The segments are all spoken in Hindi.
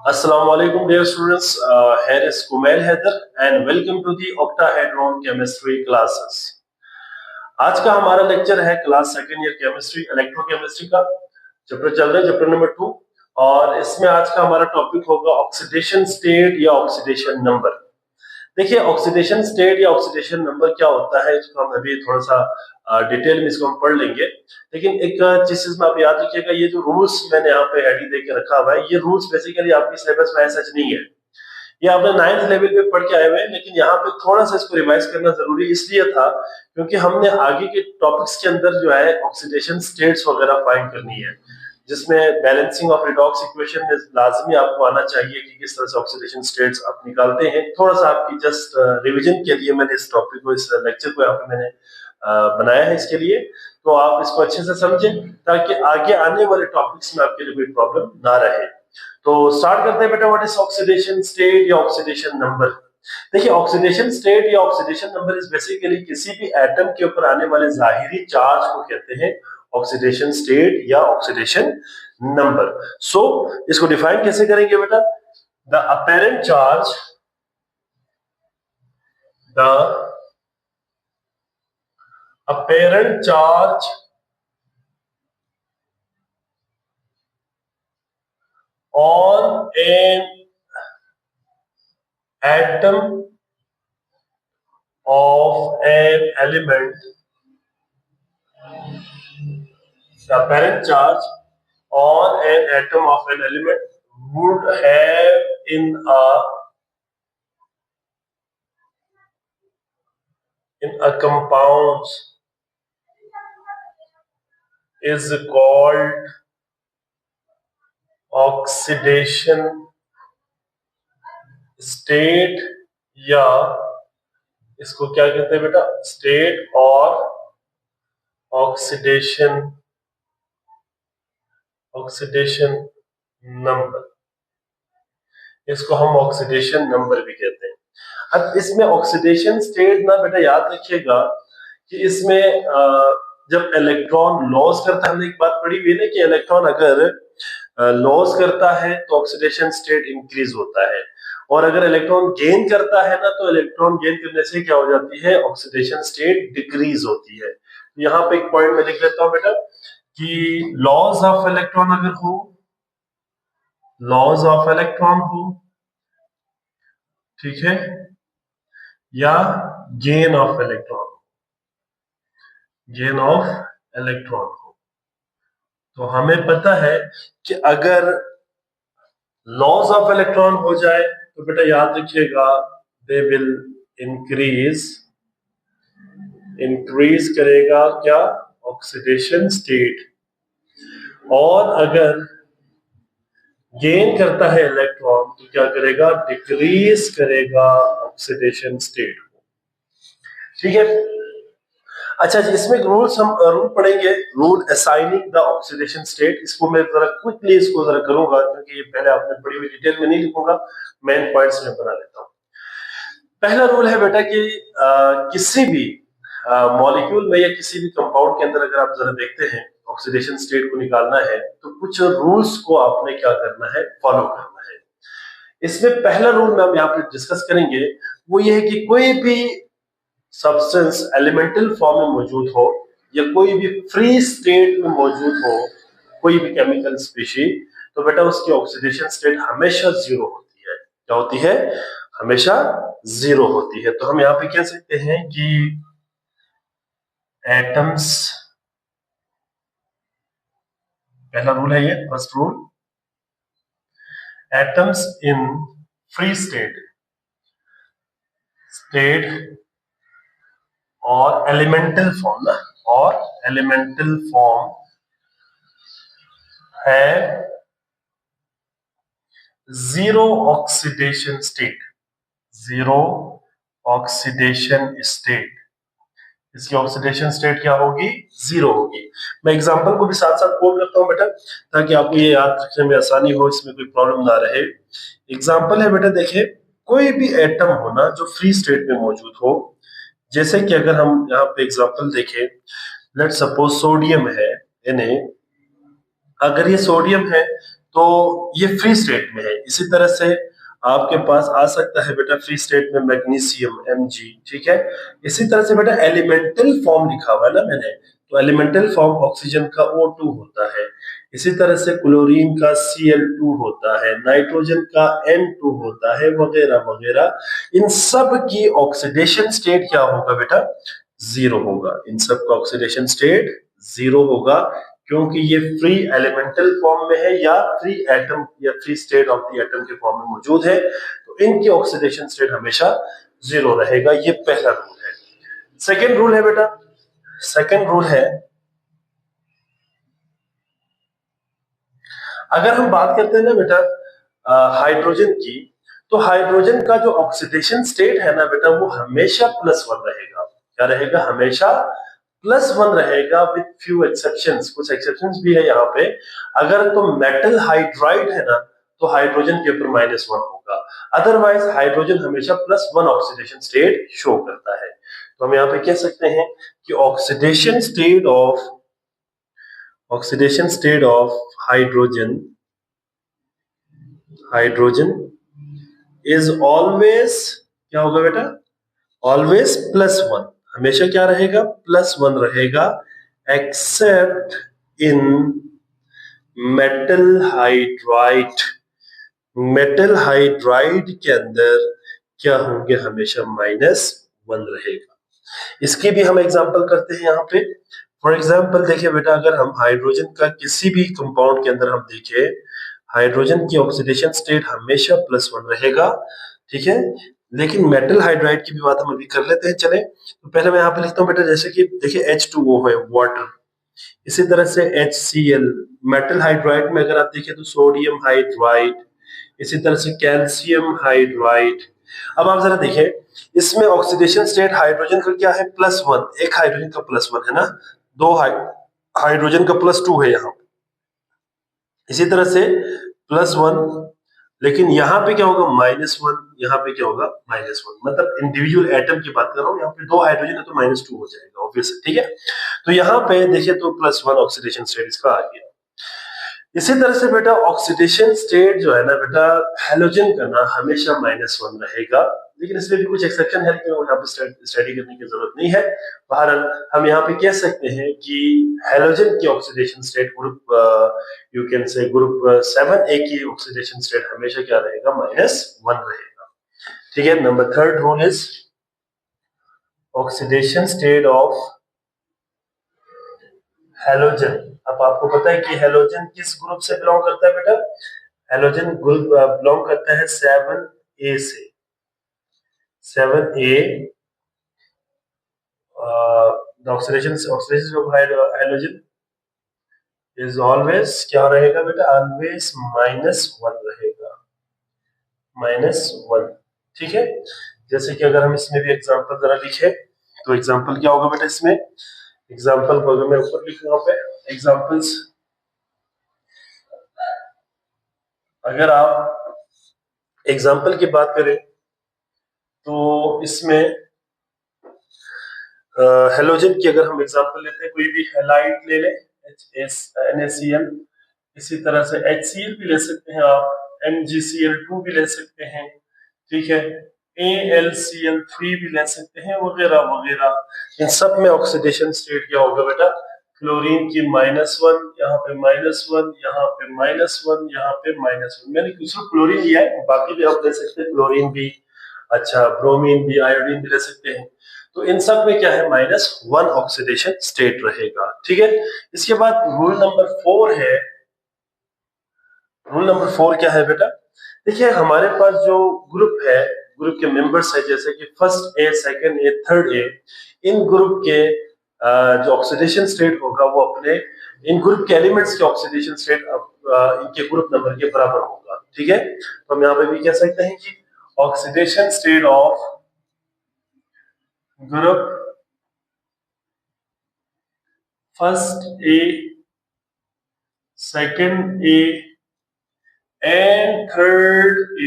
Assalamu alaikum dear students. Here is Kumail Haider and welcome to the octahedron chemistry classes. आज का हमारा लेक्चर है class second year chemistry electrochemistry का चैप्टर चल रहा है चैप्टर नंबर 2 और इसमें आज का हमारा टॉपिक होगा ऑक्सीडेशन स्टेट या ऑक्सीडेशन नंबर। देखिए ऑक्सीडेशन स्टेट या ऑक्सीडेशन नंबर क्या होता है इसको हम अभी थोड़ा सा डिटेल में इसको हम पढ़ लेंगे, लेकिन एक चीज में आप याद रखिएगा ये जो रूल्स मैंने यहाँ पे हेडिंग देके रखा हुआ है ये रूल्स बेसिकली आपकी सिलेबस में ऐसा नहीं है, ये आपने 9th लेवल पे पढ़ के आए हुए हैं, लेकिन यहाँ पे थोड़ा सा इसको रिवाइज करना जरूरी इसलिए था क्योंकि हमने आगे के टॉपिक्स के अंदर जो है ऑक्सीडेशन स्टेट्स वगैरह फाइंड करनी है, जिसमें बैलेंसिंग ऑफ रिडॉक्स इक्वेशन में लाजमी आपको आना चाहिए कि किस तरह से ऑक्सीडेशन स्टेट्स आप निकालते हैं। थोड़ा सा आपकी जस्ट रिवीजन के लिए मैंने इस टॉपिक को इस लेक्चर को यहाँ पे मैंने बनाया है इसके लिए, तो आप इसको अच्छे से समझें ताकि आगे आने वाले टॉपिक्स में आपके लिए कोई प्रॉब्लम ना रहे। तो स्टार्ट करते हैं बेटा, व्हाट इज ऑक्सीडेशन स्टेट या ऑक्सीडेशन नंबर। देखिए ऑक्सीडेशन स्टेट या ऑक्सीडेशन नंबर इज बेसिकली किसी भी एटम के ऊपर आने वाले जाहिरी चार्ज को कहते हैं ऑक्सीडेशन स्टेट या ऑक्सीडेशन नंबर। सो इसको डिफाइन कैसे करेंगे बेटा, the apparent charge on an atom of an element, the apparent charge on an atom of an element would have in a compound is called oxidation state, या इसको क्या कहते हैं बेटा, स्टेट और ऑक्सीडेशन नंबर, इसको हम ऑक्सीडेशन नंबर भी कहते हैं। अब इसमें ऑक्सीडेशन स्टेट ना बेटा याद रखिएगा कि इसमें जब इलेक्ट्रॉन लॉस करता है, हमने एक बात पढ़ी हुई है ना कि इलेक्ट्रॉन अगर लॉस करता है तो ऑक्सीडेशन स्टेट इंक्रीज होता है, और अगर इलेक्ट्रॉन गेन करता है ना तो इलेक्ट्रॉन गेन करने से क्या हो जाती है, ऑक्सीडेशन स्टेट डिक्रीज होती है। तो यहाँ पे एक पॉइंट मैं लिख देता हूं बेटा कि लॉस ऑफ इलेक्ट्रॉन अगर हो, लॉस ऑफ इलेक्ट्रॉन हो, ठीक है, या गेन ऑफ इलेक्ट्रॉन हो, तो हमें पता है कि अगर लॉस ऑफ इलेक्ट्रॉन हो जाए तो बेटा याद रखिएगा दे विल इंक्रीज करेगा क्या, ऑक्सीडेशन स्टेट, और अगर गेन करता है इलेक्ट्रॉन तो क्या करेगा, डिक्रीज करेगा ऑक्सीडेशन स्टेट को। ठीक है, अच्छा जी, इसमें रूल्स हम रूल पढ़ेंगे, rule assigning the oxidation state. इसको मैं जरा क्विकली इसको जरा करूंगा क्योंकि ये पहले आपने पढ़ी हुई, डिटेल में नहीं लिखूंगा, मेन पॉइंट्स में बना लेता हूं। पहला रूल है बेटा कि किसी भी मॉलिक्यूल में या किसी भी कंपाउंड के अंदर अगर आप जरा देखते हैं ऑक्सीडेशन स्टेट को निकालना है तो कुछ रूल्स को आपने क्या करना है, फॉलो करना है। इसमें पहला रूल हम यहाँ पे डिस्कस करेंगे वो ये है कि कोई भी सब्सटेंस एलिमेंटल फॉर्म में मौजूद हो या कोई भी फ्री स्टेट में मौजूद हो, कोई भी केमिकल स्पीशीज, तो बेटा उसकी ऑक्सीडेशन स्टेट हमेशा जीरो होती है। क्या होती है, हमेशा जीरो होती है। तो हम यहाँ पे कह सकते हैं कि एटम्स, पहला रूल है ये, first rule, atoms in free state और एलिमेंटल फॉर्म ना, और एलिमेंटल फॉर्म है zero oxidation state, zero oxidation state, इसकी ऑक्सीडेशन स्टेट क्या होगी, जीरो होगी। मैं एग्जांपल को भी साथ साथ कोट करता हूं बेटा ताकि आपको ये याद रखने में आसानी हो, इसमें कोई प्रॉब्लम ना रहे। एग्जांपल है बेटा, देखिए कोई भी एटम हो ना जो फ्री स्टेट में मौजूद हो, जैसे कि अगर हम यहाँ पे एग्जांपल देखें, लेट सपोज सोडियम है Na, अगर ये सोडियम है तो ये फ्री स्टेट में है। इसी तरह से आपके पास आ सकता है बेटा फ्री स्टेट में मैग्नीशियम Mg, ठीक है। इसी तरह से बेटा एलिमेंटल फॉर्म लिखा हुआ है ना मैंने, तो एलिमेंटल फॉर्म ऑक्सीजन का O2 होता है। इसी तरह से क्लोरीन का Cl2 होता है, नाइट्रोजन का N2 होता है, वगैरह वगैरह। इन सब की ऑक्सीडेशन स्टेट क्या होगा बेटा? जीरो होगा। इन सब का ऑक्सीडेशन स्टेट जीरो होगा, क्योंकि ये फ्री एलिमेंटल फॉर्म में है या फ्री एटम या free state of the atom के फॉर्म में मौजूद है, तो इनकी ऑक्सीडेशन स्टेट हमेशा जीरो रहेगा। ये पहला रूल है। सेकेंड रूल है बेटा, सेकेंड रूल है, अगर हम बात करते हैं ना बेटा हाइड्रोजन की, तो हाइड्रोजन का जो ऑक्सीडेशन स्टेट है ना बेटा, वो हमेशा +1 रहेगा। क्या रहेगा? हमेशा +1 रहेगा, विद फ्यू एक्सेप्शंस। कुछ एक्सेप्शंस भी है यहाँ पे। अगर तो मेटल हाइड्राइड है ना, तो हाइड्रोजन के ऊपर -1 होगा। अदरवाइज हाइड्रोजन हमेशा +1 ऑक्सीडेशन स्टेट शो करता है। तो हम यहाँ पे कह सकते हैं कि oxidation state of hydrogen is always, क्या होगा बेटा? ऑलवेज +1। हमेशा क्या रहेगा? +1 रहेगा, एक्सेप्ट इन मेटल हाइड्राइड। मेटल हाइड्राइड के अंदर क्या होंगे? हमेशा -1 रहेगा। इसकी भी हम एग्जांपल करते हैं यहाँ पे। फॉर एग्जांपल देखिए बेटा, अगर हम हाइड्रोजन का किसी भी कंपाउंड के अंदर हम देखें, हाइड्रोजन की ऑक्सीडेशन स्टेट हमेशा +1 रहेगा, ठीक है। लेकिन मेटल हाइड्राइड की भी बात हम अभी कर लेते हैं। चले, तो पहले मैं यहाँ पे लिखता हूँ बेटा, जैसे कि देखिए H2O है, वाटर। इसी तरह से HCl, मेटल हाइड्राइड में अगर आप देखें तो सोडियम हाइड्राइड, इसी तरह से कैल्शियम हाइड्राइड। अब आप जरा देखिए, इसमें ऑक्सीडेशन स्टेट हाइड्रोजन का क्या है? +1। एक हाइड्रोजन का +1 है ना, दो हाइड्रोजन का +2 है यहाँ। इसी तरह से +1, लेकिन यहाँ पे क्या होगा? -1। यहाँ पे क्या होगा? -1। मतलब इंडिविजुअल एटम की बात कर रहा हूँ। यहाँ पे दो हाइड्रोजन है तो -2 हो जाएगा, ऑब्वियस, ठीक है। तो यहाँ पे देखिए तो +1 ऑक्सीडेशन स्टेट इसका आ गया। इसी तरह से बेटा ऑक्सीडेशन स्टेट जो है ना बेटा, हैलोजन का ना हमेशा -1 रहेगा। लेकिन इसमें भी कुछ एक्सेप्शन है, लेकिन यहाँ पे स्टडी करने की जरूरत नहीं है। बहरहाल हम यहाँ पे कह सकते हैं कि हैलोजन की oxidation state group, you can say group 7A की ऑक्सीडेशन स्टेट हमेशा क्या रहेगा? -1 रहेगा, ठीक है। Number third rule is oxidation state of halogen. अब आपको पता है कि हैलोजन किस ग्रुप से बिलोंग करता है बेटा? हैलोजन ग्रुप बिलोंग करता है 7A से। 7A, the oxidation of halogen is always क्या रहेगा बेटा? ऑलवेज -1 रहेगा, -1, ठीक है। जैसे कि अगर हम इसमें भी एग्जांपल जरा लिखे, तो एग्जांपल क्या होगा बेटा इसमें? एग्जांपल को अगर मैं ऊपर लिख रहा हूं पे एग्जांपल्स, अगर आप एग्जांपल की बात करें तो इसमें हेलोजन की अगर हम एग्जांपल लेते हैं, कोई भी हैलाइड ले लें, NaCl, इसी तरह से HCl भी ले सकते हैं आप, MgCl2 भी ले सकते हैं, ठीक है, AlCl3 भी ले सकते हैं, वगैरह वगैरह। इन सब में ऑक्सीडेशन स्टेट क्या होगा बेटा? क्लोरीन की -1, यहाँ पे -1, यहाँ पे -1, यहाँ पे -1। मैंने सिर्फ क्लोरीन लिया है, बाकी भी आप ले सकते हैं, क्लोरीन भी, अच्छा ब्रोमीन भी, आयोडीन भी ले सकते हैं। तो इन सब में क्या है? -1 ऑक्सीडेशन स्टेट रहेगा, ठीक है। इसके बाद रूल नंबर 4 है। रूल नंबर 4 क्या है बेटा? देखिए हमारे पास जो ग्रुप है, ग्रुप के मेंबर्स है, जैसे कि first A, second A, third A, in group के जो ऑक्सीडेशन स्टेट होगा वो अपने इन ग्रुप के एलिमेंट्स के ऑक्सीडेशन स्टेट इनके ग्रुप नंबर के बराबर होगा, ठीक है। तो हम यहाँ पे भी कह सकते हैं कि oxidation state of group first A, second A and third A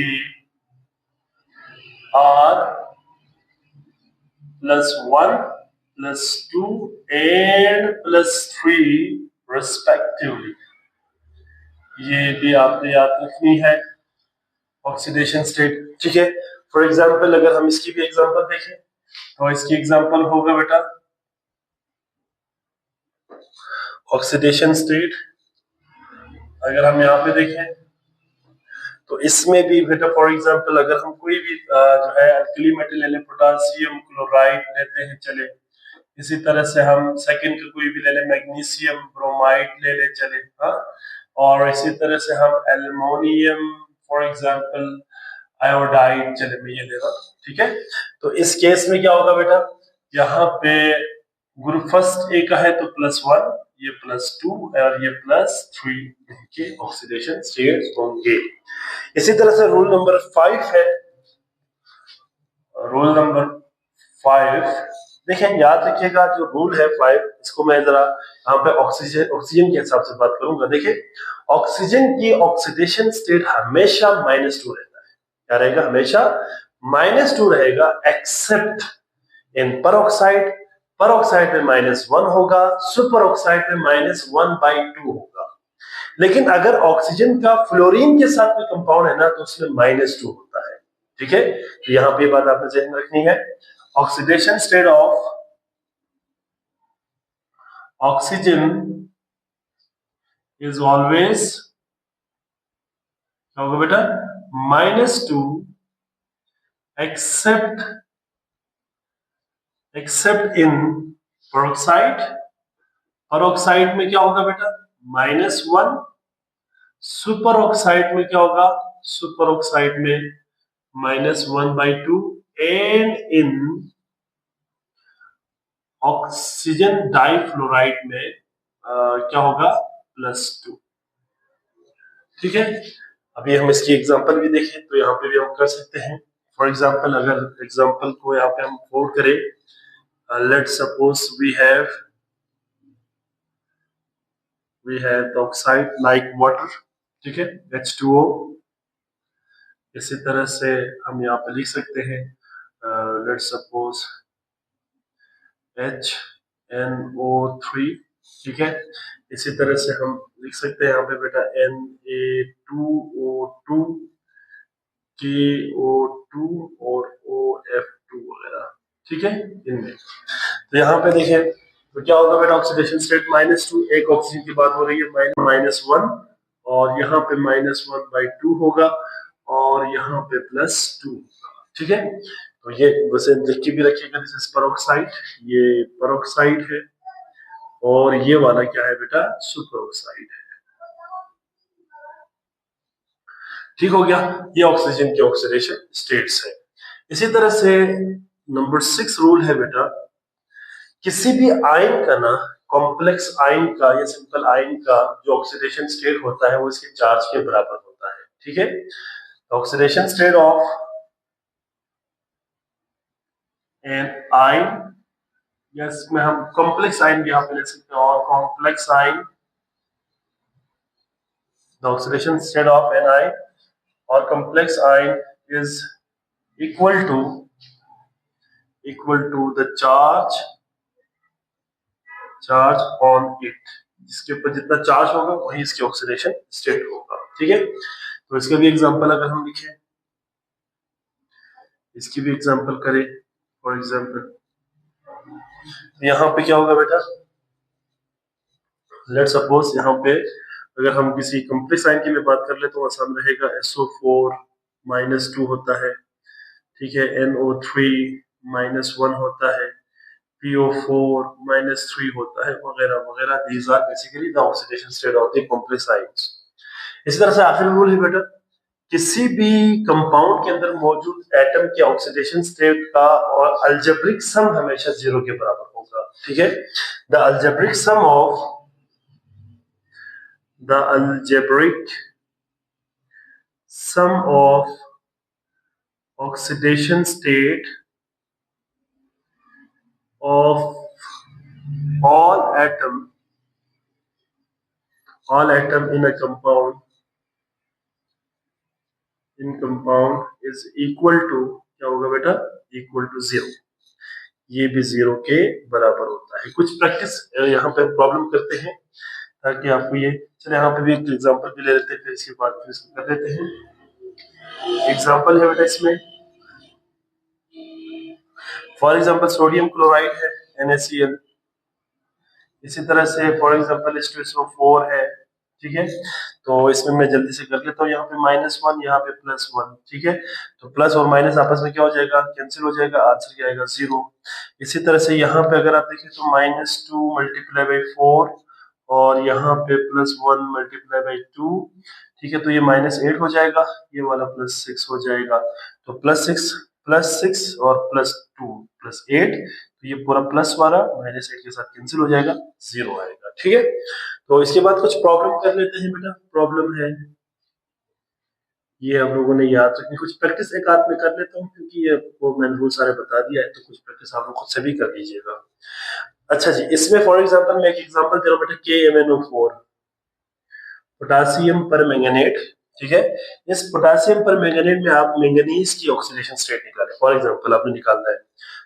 are +1, +2 and +3 respectively. ये भी आपने याद रखनी है, ऑक्सीडेशन स्टेट। ठीक है, फॉर एग्जांपल अगर हम इसकी भी एग्जांपल देखें तो इसकी एग्जांपल होगा बेटा ऑक्सीडेशन स्टेट। अगर हम यहाँ पे देखें तो इसमें भी बेटा फॉर एग्जांपल अगर हम कोई भी जो है अल्कली मेटल ले लें, पोटासियम क्लोराइड लेते हैं चले, इसी तरह से हम सेकंड का कोई भी ले लें, मैग्नीशियम ब्रोमाइड ले लें चले, हाँ, और इसी तरह से हम एल्युमिनियम फॉर एग्जांपल आयोडाइड चले मैं ये ले रहा हूं। ठीक है, तो इस केस में क्या होगा बेटा, यहाँ पे ग्रुप फर्स्ट ए का है तो +1, ये +2 और ये +3 के ऑक्सीडेशन स्टेट्स होंगे। इसी तरह से रूल नंबर 5 है, रूल नंबर 5 देखें, याद रखिएगा जो रूल है 5, इसको मैं जरा यहाँ पे ऑक्सीजन के हिसाब से बात करूंगा। देखिए ऑक्सीजन की ऑक्सीडेशन स्टेट हमेशा -2 रहता है। क्या रहेगा, हमेशा -2 रहेगा, एक्सेप्ट इन परऑक्साइड। परऑक्साइड में -1 होगा, सुपर ऑक्साइड में -1/2 होगा। लेकिन अगर ऑक्सीजन का फ्लोरीन के साथ में कंपाउंड है ना तो उसमें -2 होता है। ठीक है, तो यहाँ पे बात आपने ध्यान रखनी है, oxidation state of oxygen is always क्या होगा बेटा, -2 एक्सेप्ट इन पेरोक्साइड। पेरोक्साइड में क्या होगा बेटा, -1। सुपर ऑक्साइड में क्या होगा, सुपर ऑक्साइड में -1/2 एंड इन ऑक्सीजन डाइफ्लोराइड में क्या होगा, +2। ठीक है, अभी हम इसकी एग्जांपल भी देखें तो यहाँ पे भी हम कर सकते हैं। फॉर एग्जांपल अगर एग्जांपल को यहाँ पे हम कोड करें, let's suppose we have the oxide like water. ठीक है, H2O। इसी तरह से हम यहाँ पे लिख सकते हैं लेट्स सपोज HNO3। ठीक है, इसी तरह से हम लिख सकते हैं यहाँ पे बेटा Na2O2, KO2 और OF2 वगैरह। ठीक है, इनमें तो यहाँ पे देखिए तो क्या होगा बेटा, ऑक्सीडेशन स्टेट -2, एक ऑक्सीजन की बात हो रही है, -1 और यहाँ पे -1/2 होगा और यहाँ पे +2। ठीक है, तो ये वैसे लिख के भी रखिएगा, दिस इज पेरोक्साइड, ये पेरोक्साइड है और ये वाला क्या है बेटा, सुपर ऑक्साइड है। ठीक हो गया, ये ऑक्सीजन के ऑक्सीडेशन स्टेट्स है। इसी तरह से नंबर 6 रूल है बेटा, किसी भी आयन का ना, कॉम्प्लेक्स आयन का या सिंपल आयन का जो ऑक्सीडेशन स्टेट होता है वो इसके चार्ज के बराबर होता है। ठीक है, oxidation state of an ion, या इसमें हम कॉम्प्लेक्स आयन भी यहाँ पे ले सकते हैं, और complex ion, the oxidation state of an ion और complex ion is equal to the charge on it. जिसके ऊपर जितना चार्ज होगा वही इसकी ऑक्सीडेशन स्टेट होगा। ठीक है, तो इसका भी एग्जांपल अगर हम लिखें, इसकी भी एग्जांपल करें, फॉर एग्जांपल यहाँ पे क्या होगा बेटा, लेट सपोज यहाँ पे अगर हम किसी कॉम्प्लेक्स आयन की बात कर ले तो आसान रहेगा, SO4 -2 होता है। ठीक है, NO3 -1 होता है, PO4 -3 होता है, वगैरह वगैरह। These are basically the oxidation state of the complex ions. इसी तरह से आखिरी रूल है बेटा, किसी भी कंपाउंड के अंदर मौजूद एटम के ऑक्सीडेशन स्टेट का और अलजेब्रिक सम हमेशा 0 के बराबर होगा। ठीक है, the algebraic sum of oxidation state of all atom in a compound is equal to क्या होगा बेटा, इक्वल टू 0। ये भी 0 के बराबर होता है। कुछ प्रैक्टिस यहाँ पे प्रॉब्लम करते हैं ताकि आपको ये चलिए यहाँ पे भी एक एग्जांपल भी ले लेते हैं, फिर इसके बाद फिर इसको कर लेते हैं। एग्जांपल है बेटा इसमें, फॉर एग्जांपल सोडियम क्लोराइड है NaCl, इसी तरह से फॉर एग्जांपल H2SO4 है, ठीक है। तो इसमें मैं जल्दी से कर लेता हूँ, यहाँ पे -1, यहाँ पे +1, ठीक है। तो प्लस और माइनस आपस में क्या हो जाएगा, कैंसिल हो जाएगा, आंसर क्या आएगा 0। इसी तरह से यहाँ पे अगर आप देखें तो -2 मल्टीप्लाई बाई 4 और यहाँ पे +1 मल्टीप्लाई बाई 2, ठीक है। तो ये -8 हो जाएगा, ये वाला +6 हो जाएगा। तो +6 और +2 +8, तो ये पूरा प्लस वाला -8 के साथ कैंसिल हो जाएगा, 0 आएगा, ठीक है। तो इसके बाद कुछ प्रॉब्लम कर लेते हैं बेटा। प्रॉब्लम है ये हम लोगों ने याद रखनी, कुछ प्रैक्टिस एक आध में कर लेता हूँ क्योंकि ये वो मैंने रूल सारे बता दिया है, तो कुछ प्रैक्टिस आप लोग खुद से भी कर लीजिएगा। अच्छा जी, इसमें फॉर एग्जांपल मैं एक एग्जांपल दे रहा हूँ बेटा, KMnO4 पोटासियम पर मैंगनेट, ठीक है। इस पोटासियम पर मैंगनेट में आप मैंगनीज की ऑक्सीडेशन स्टेट निकालें, फॉर एग्जांपल आपने निकालना है।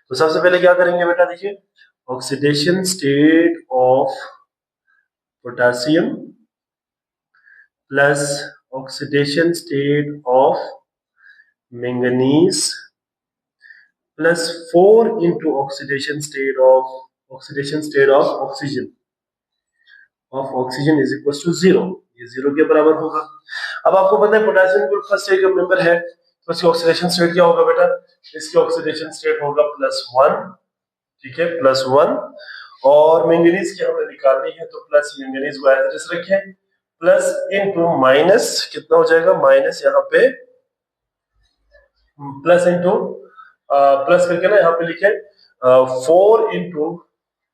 तो सबसे पहले क्या करेंगे बेटा, देखिए oxidation state of potassium plus oxidation state of manganese plus 4 into oxidation state of oxygen is equal to 0। ये 0 के बराबर होगा। अब आपको पता है पोटेशियम ग्रुप फर्स्ट एक मेंबर है, तो इसकी ऑक्सीडेशन स्टेट क्या होगा बेटा, इसकी ऑक्सीडेशन स्टेट होगा +1, ठीक है, +1। और मैंगनीज की हमें निकालनी है, तो प्लस मैंगनीज को एज इट इज रखें, प्लस इनटू माइनस कितना हो जाएगा, माइनस यहाँ पे प्लस इनटू प्लस करके ना यहाँ पे लिखे 4 इंटू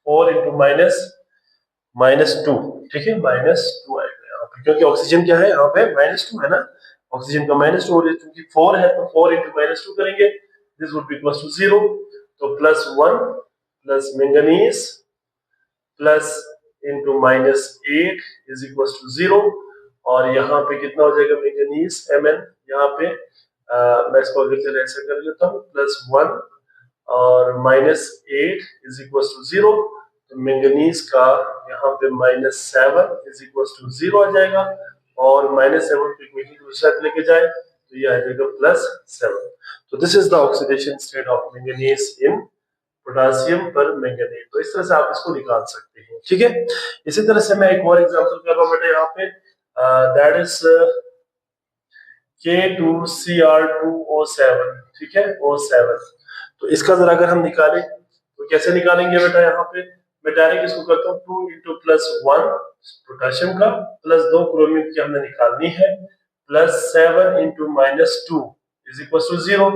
-2, ठीक है, -2 आएगा यहाँ पे, क्योंकि ऑक्सीजन क्या है यहाँ पे -2 है ना, ऑक्सीजन का -2 हो रही है, क्योंकि 4 है तो 4 इंटू -2 करेंगे, this would be equal to 0। तो +1 plus manganese plus into -8 is equal to 0। और यहाँ पे कितना हो जाएगा, मैंगनीज Mn, यहाँ पे मैं इसको अगर चले ऐसे कर लेता हूँ, +1 और -8 इज इक्वल टू 0। तो मैंगनीज का यहाँ पे -7 इज इक्वल टू 0 आ जाएगा, और -7 को इक्वेशन की दूसरी तरफ लेके जाए तो ये आ जाएगा +7। तो this is the oxidation state of manganese in potassium पर मैंगनेट। तो इस तरह से आप इसको निकाल सकते हैं, ठीक है। इसी तरह से मैं एक और एग्जांपल कर रहा हूँ बेटा यहाँ पे, दैट इज K2Cr2O7, ठीक है, O7। तो इसका जरा अगर हम निकालें तो कैसे निकालेंगे बेटा, यहाँ पे मैं डायरेक्ट इसको करता हूँ, 2 इंटू +1 पोटेशियम का प्लस 2 क्रोमियम की हमने निकालनी है, +7 इंटू -2 इज इक्वल टू 0।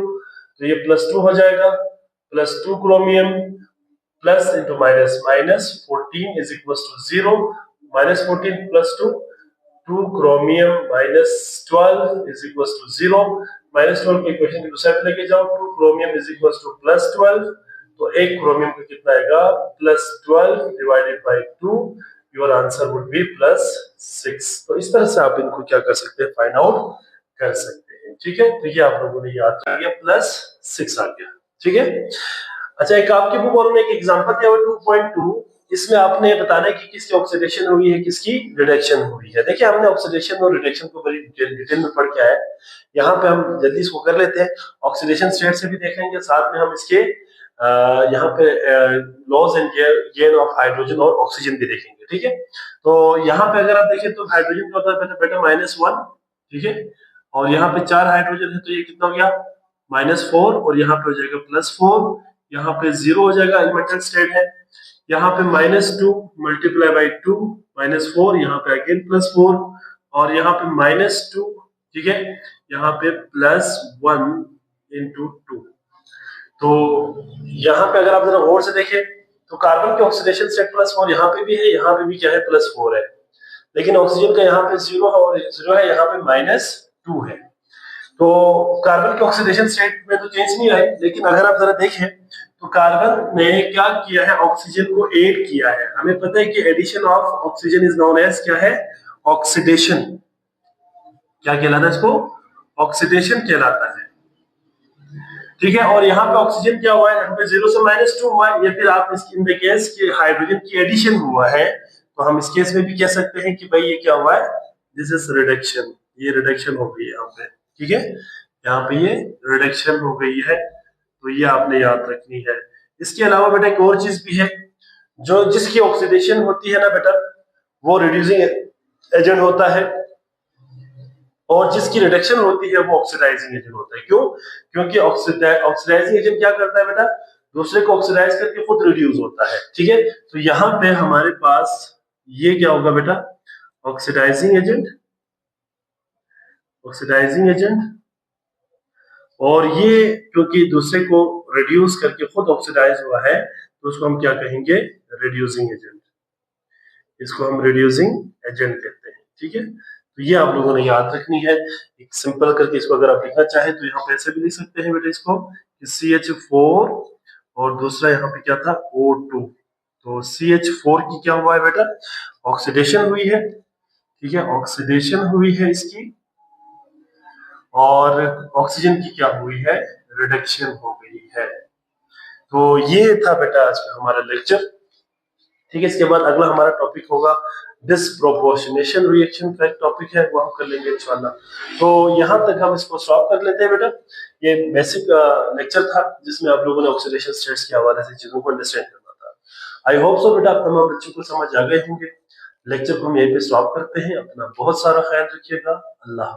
तो ये +2 हो जाएगा, +2 chromium plus into minus, -14 is equal to 0, -14 +2 2 chromium -12 is equal to 0, -12 को इक्वेशन की दूसरी तरफ लेके जाओ, 2 क्रोमियम इज इक्वल टू +12, तो एक क्रोमियम का कितना आएगा, +12 divided by 2, your answer would be +6। तो इस तरह से आप इनको क्या कर सकते हैं, फाइंड आउट कर सकते हैं, ठीक है। तो ये आप लोगों ने याद कर लिया, +6 आ गया, ठीक है। अच्छा, एक आपकी बुक और एक एग्जांपल दिया हुआ 2.2, इसमें आपने बताना है कि किसकी ऑक्सीडेशन हुई है, किसकी रिडक्शन हुई है। देखिए हमने ऑक्सीडेशन और रिडक्शन को बड़ी डिटेल में पढ़ के आए, यहाँ पे हम जल्दी इसको कर लेते हैं। ऑक्सीडेशन स्टेट से भी देखेंगे, साथ में हम इसके यहाँ पे loss and gain of hydrogen और ऑक्सीजन भी देखेंगे, ठीक है। तो यहाँ पे अगर आप देखें तो हाइड्रोजन का होता है बेटा -1, ठीक है, और यहाँ पे 4 हाइड्रोजन है, तो ये कितना हो गया, -4, और यहाँ पे हो जाएगा +4, यहाँ पे 0 हो जाएगा, एलिमेंटल स्टेट है। यहाँ पे -2 मल्टीप्लाई बाई 2, -4, यहाँ पे अगेन +4, और यहाँ पे -2, ठीक है, यहाँ पे +1 इंटू 2। तो यहाँ पे अगर आप जरा गौर से देखें तो कार्बन की ऑक्सीडेशन स्टेट +4 यहाँ पे भी है, यहाँ पे भी क्या है, +4 है, लेकिन ऑक्सीजन का यहाँ पे 0 है और 0 है, यहाँ पे -2 है। तो कार्बन की ऑक्सीडेशन स्टेट में तो चेंज नहीं आई, लेकिन अगर आप जरा देखें तो कार्बन ने क्या किया है, ऑक्सीजन को ऐड किया है। हमें पता है कि addition of oxygen is known as क्या है, ऑक्सीडेशन। क्या कहलाता है इसको, ऑक्सीडेशन कहलाता है, ठीक है। और यहाँ पे ऑक्सीजन क्या हुआ है, यहाँ पे 0 से -2 हुआ है, या फिर आप इन द केस कि हाइड्रोजन की एडिशन हुआ है, तो हम इस केस में भी कह सकते हैं कि भाई ये क्या हुआ है, दिस इज रिडक्शन, ये रिडक्शन हो गई है यहाँ पे, ठीक है, यहाँ पे ये रिडक्शन हो गई है, तो ये आपने याद रखनी है। इसके अलावा बेटा एक और चीज भी है, जो जिसकी ऑक्सीडेशन होती है ना बेटा, वो रिड्यूसिंग एजेंट होता है, और जिसकी रिडक्शन होती है वो ऑक्सीडाइजिंग एजेंट होता है। क्यों? क्योंकि ऑक्सीडाइजिंग एजेंट क्या करता है बेटा, दूसरे को ऑक्सीडाइज करके खुद रिड्यूस होता है, ठीक है। तो यहाँ पे हमारे पास ये क्या होगा बेटा, ऑक्सीडाइजिंग एजेंट, ऑक्सीडाइजिंग एजेंट, और ये क्योंकि दूसरे को रिड्यूस करके खुद ऑक्सीडाइज हुआ है, तो उसको हम क्या कहेंगे, रिड्यूसिंग एजेंट, इसको हम रिड्यूसिंग एजेंट कहते हैं, ठीक है। तो ये आप लोगों ने याद रखनी है। एक सिंपल करके इसको अगर आप लिखना चाहे तो यहाँ पे ऐसे भी लिख सकते हैं बेटा इसको, CH4 और दूसरा यहाँ पे क्या था, O2। तो CH4 की क्या हुआ है बेटा, ऑक्सीडेशन हुई है, ठीक है, ऑक्सीडेशन हुई है इसकी, और ऑक्सीजन की क्या हुई है, रिडक्शन हो गई है। तो ये था बेटा आज का हमारा लेक्चर, ठीक है। इसके बाद अगला हमारा टॉपिक होगा डिसप्रोपोर्शनेशन रिएक्शन का एक टॉपिक है, वो हम कर लेंगे इंशाल्लाह। तो यहाँ तक हम इसको सॉल्व कर लेते हैं बेटा। ये बेसिक लेक्चर था जिसमें आप लोगों ने ऑक्सीडेशन स्टेट्स के हवाले से चीजों को अंडरस्टैंड करना था। आई होप सो बेटा आप तमाम बच्चों को समझ आ गए होंगे। लेक्चर को हम यहीं पे स्टॉप करते हैं। अपना बहुत सारा ख्याल रखिएगा। अल्लाह।